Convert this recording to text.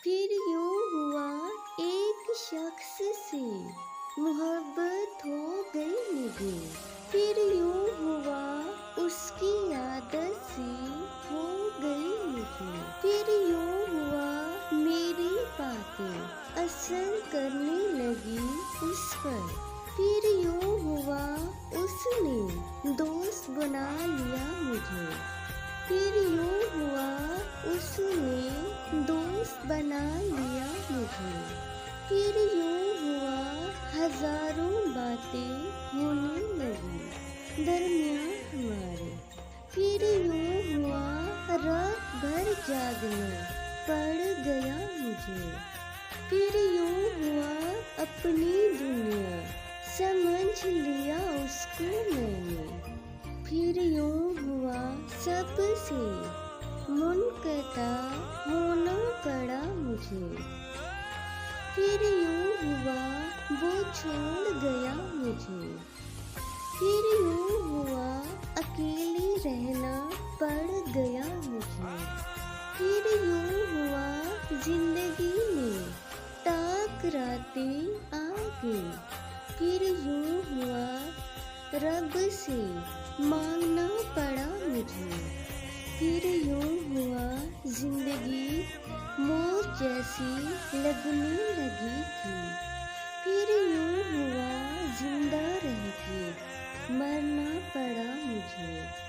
फिर यूं हुआ एक शख्स से मोहब्बत हो गई मुझे। फिर यूं हुआ उसकी आदत से हो गई मुझे। फिर यूं हुआ मेरी बातें असर करने लगी उस पर। फिर यूं हुआ उसने दोस्त बना लिया मुझे। फिर यूं हुआ उसने दोस्त बना लिया मुझे। फिर यूं हुआ हजारों बातें होने लगी दरमियान हमारे। फिर यूं हुआ रात भर जागना पड़ गया मुझे। फिर यूं हुआ अपनी दुनिया समझ लिया उसको मैंने। फिर यूं हुआ सबसे मुनक़ता होना पड़ा मुझे। फिर यूं हुआ वो छोड़ गया मुझे। फिर यूं हुआ अकेली रहना पड़ गया मुझे। फिर यूं हुआ जिंदगी में ताकरातें आ गई। फिर यूं हुआ रब से मांगना पड़ा मुझे। फिर यूं हुआ जिंदगी मौत जैसी लगने लगी थी। फिर यूं हुआ जिंदा रह के मरना पड़ा मुझे।